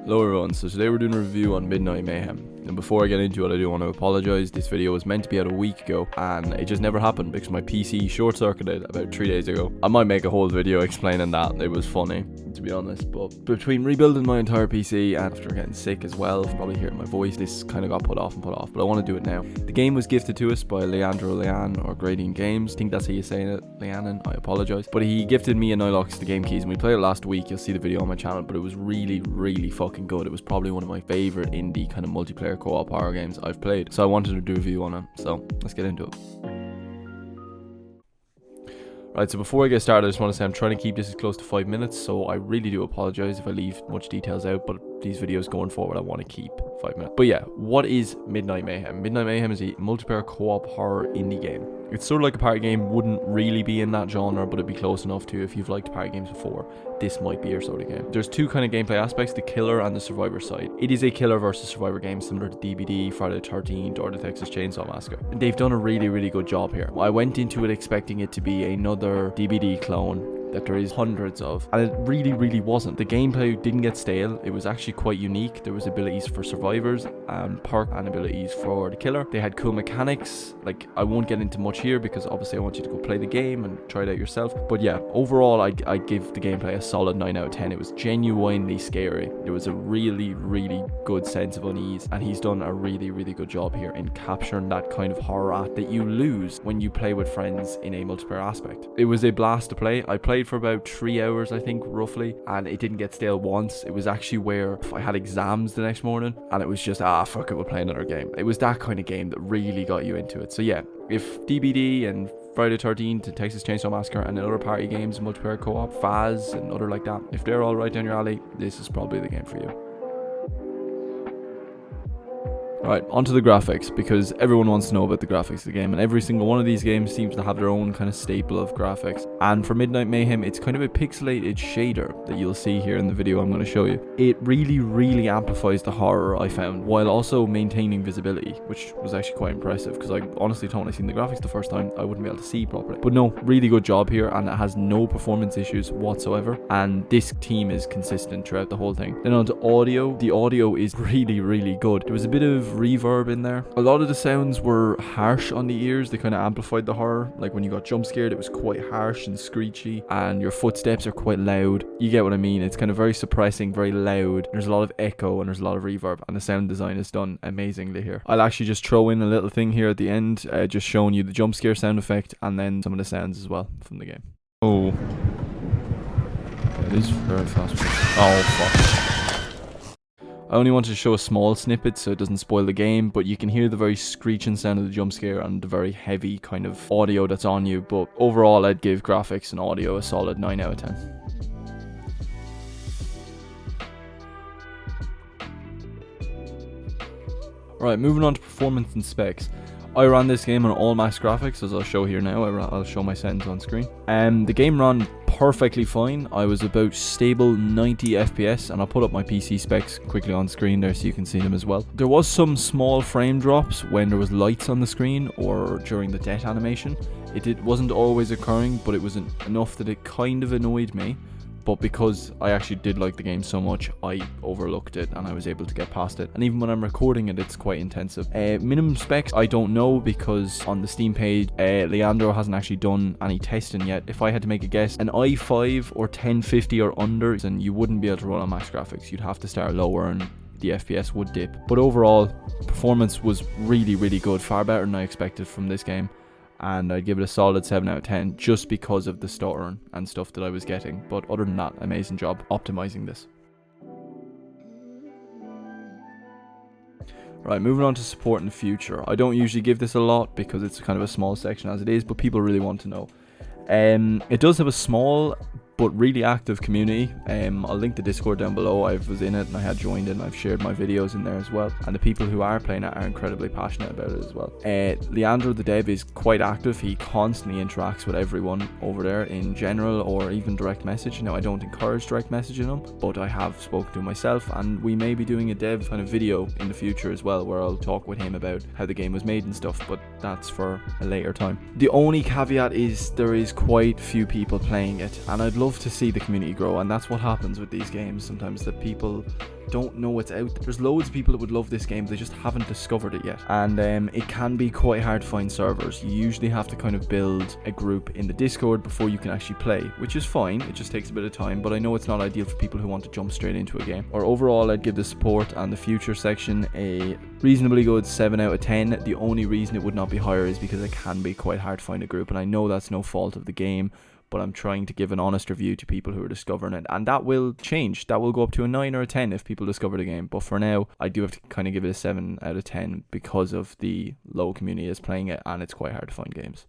Hello everyone, so today we're doing a review on Midnight Mayhem. And before I get into it, I do want to apologise. This video was meant to be out a week ago and it just never happened because my PC short-circuited about 3 days ago. I might make a whole video explaining that. It was funny, to be honest, but between rebuilding my entire PC and after getting sick as well, probably hearing my voice, this kind of got put off, but I want to do it now. The game was gifted to us by Leanne or Gradient Games. I think that's how you say it, Leanne, I apologise. But he gifted me and Nilox the game keys and we played it last week. You'll see the video on my channel, but it was really, really fucking good. It was probably one of my favourite indie kind of multiplayer co-op horror games I've played. So I wanted to do a review on it, so let's get into it. Right, so before I get started, I just want to say I'm trying to keep this as close to 5 minutes, so I really do apologise if I leave much details out, but these videos going forward I want to keep 5 minutes. But yeah, what is Midnight Mayhem? Midnight Mayhem is a multiplayer co-op horror indie game. It's sort of like a party game, wouldn't really be in that genre, but it'd be close enough to. If you've liked party games before, this might be your sort of game. There's two kind of gameplay aspects, the killer and the survivor side. It is a killer versus survivor game similar to DBD, Friday the 13th, or the Texas Chainsaw Massacre. And they've done a really, really good job here. I went into it expecting it to be another DBD clone that there is hundreds of, and it really, really wasn't. The gameplay didn't get stale. It was actually quite unique. There was abilities for survivors and perk and abilities for the killer. They had cool mechanics. Like, I won't get into much here because obviously I want you to go play the game and try it out yourself. But yeah, overall I give the gameplay a solid 9 out of 10. It was genuinely scary. There was a really, really good sense of unease, and he's done a really, really good job here in capturing that kind of horror act that you lose when you play with friends in a multiplayer aspect. It was a blast to play. I played for about 3 hours, I think, roughly, and it didn't get stale once. It was actually where I had exams the next morning and it was just, fuck it, we'll play another game. It was that kind of game that really got you into it. So yeah, if DBD and Friday the 13th and Texas Chainsaw Massacre and other party games, multiplayer co-op, Faz and other like that, if they're all right down your alley, this is probably the game for you. Right, onto the graphics, because everyone wants to know about the graphics of the game, and every single one of these games seems to have their own kind of staple of graphics. And for Midnight Mayhem, it's kind of a pixelated shader that you'll see here in the video I'm going to show you. It really, really amplifies the horror, I found, while also maintaining visibility, which was actually quite impressive, because I honestly thought when I seen the graphics the first time, I wouldn't be able to see properly. But no, really good job here, and it has no performance issues whatsoever, and this team is consistent throughout the whole thing. Then on to audio. The audio is really, really good. There was a bit of reverb in there. A lot of the sounds were harsh on the ears. They kind of amplified the horror. Like when you got jump scared, it was quite harsh and screechy, and your footsteps are quite loud. You get what I mean. It's kind of very suppressing, very loud. There's a lot of echo and there's a lot of reverb, and the sound design is done amazingly here. I'll actually just throw in a little thing here at the end, just showing you the jump scare sound effect and then some of the sounds as well from the game. Oh, it is very fast. Oh fuck. I only wanted to show a small snippet so it doesn't spoil the game, but you can hear the very screeching sound of the jump scare and the very heavy kind of audio that's on you. But overall, I'd give graphics and audio a solid 9 out of 10. Right, moving on to performance and specs. I ran this game on all max graphics, as I'll show here now. I'll show my settings on screen. The game ran perfectly fine. I was about stable 90 FPS, and I'll put up my PC specs quickly on screen there so you can see them as well. There was some small frame drops when there was lights on the screen or during the death animation. It wasn't always occurring, but it was enough that it kind of annoyed me. But because I actually did like the game so much, I overlooked it and I was able to get past it. And even when I'm recording it, it's quite intensive. Minimum specs, I don't know, because on the Steam page, Leandro hasn't actually done any testing yet. If I had to make a guess, an i5 or 1050 or under, then you wouldn't be able to run on max graphics. You'd have to start lower and the FPS would dip. But overall, performance was really, really good. Far better than I expected from this game. And I'd give it a solid 7 out of 10 just because of the stuttering and stuff that I was getting. But other than that, amazing job optimizing this. Right, moving on to support in the future. I don't usually give this a lot because it's kind of a small section as it is, but people really want to know. It does have a small but really active community. I'll link the Discord down below. I was in it and I had joined it and I've shared my videos in there as well, and the people who are playing it are incredibly passionate about it as well. Leandro the dev is quite active. He constantly interacts with everyone over there in general or even direct message. Now, I don't encourage direct messaging him, but I have spoken to him myself, and we may be doing a dev kind of video in the future as well where I'll talk with him about how the game was made and stuff, but that's for a later time. The only caveat is there is quite few people playing it, and I'd love love to see the community grow, and that's what happens with these games sometimes, that people don't know it's out. There's loads of people that would love this game, they just haven't discovered it yet, and it can be quite hard to find servers. You usually have to kind of build a group in the Discord before you can actually play, which is fine, it just takes a bit of time, but I know it's not ideal for people who want to jump straight into a game. Or overall, I'd give the support and the future section a reasonably good 7 out of 10. The only reason it would not be higher is because it can be quite hard to find a group, and I know that's no fault of the game, but I'm trying to give an honest review to people who are discovering it, and that will change. That will go up to a 9 or a 10 if people discover the game, but for now I do have to kind of give it a 7 out of 10 because of the low community is playing it, and it's quite hard to find games.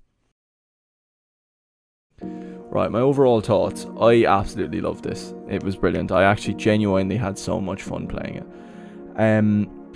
Right, my overall thoughts. I absolutely loved this. It was brilliant. I actually genuinely had so much fun playing it.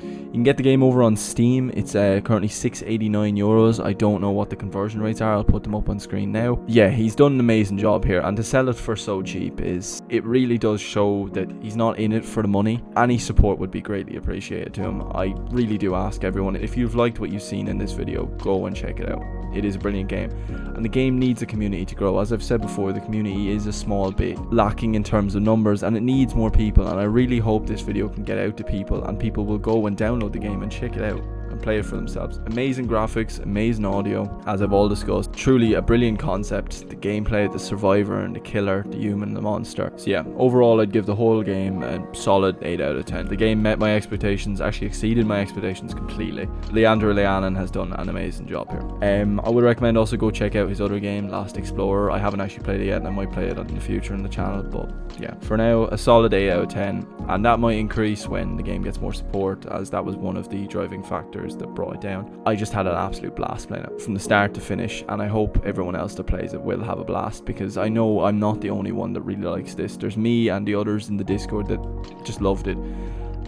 You can get the game over on Steam. It's currently €6.89. I don't know what the conversion rates are. I'll put them up on screen now. Yeah, he's done an amazing job here, and to sell it for so cheap it really does show that he's not in it for the money. Any support would be greatly appreciated to him. I really do ask everyone, if you've liked what you've seen in this video, go and check it out. It is a brilliant game, and the game needs a community to grow. As I've said before, the community is a small bit lacking in terms of numbers, and it needs more people, and I really hope this video can get out to people, and people will go and download the game and check it out and play it for themselves. Amazing graphics, amazing audio, as I've all discussed. Truly a brilliant concept. The gameplay, the survivor and the killer, the human and the monster. So yeah, overall I'd give the whole game a solid 8 out of 10. The game met my expectations, actually exceeded my expectations completely. Leandro Leanan has done an amazing job here. I would recommend also go check out his other game, Last Explorer. I haven't actually played it yet, and I might play it in the future on the channel, but yeah, for now a solid 8 out of 10, and that might increase when the game gets more support, as that was one of the driving factors that brought it down. I just had an absolute blast playing it from the start to finish, and I hope everyone else that plays it will have a blast, because I know I'm not the only one that really likes this. There's me and the others in the Discord that just loved it,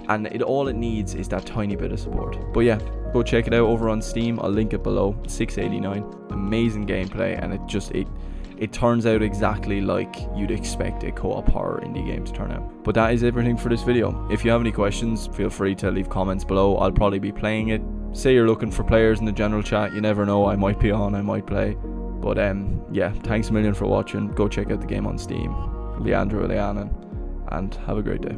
and all it needs is that tiny bit of support. But yeah, go check it out over on Steam. I'll link it below. $6.89. Amazing gameplay, and it turns out exactly like you'd expect a co-op horror indie game to turn out. But that is everything for this video. If you have any questions, feel free to leave comments below. I'll probably be playing it. Say you're looking for players in the general chat. You never know, I might be on, I might play. But yeah, thanks a million for watching. Go check out the game on Steam. Leandro Leanan, and have a great day.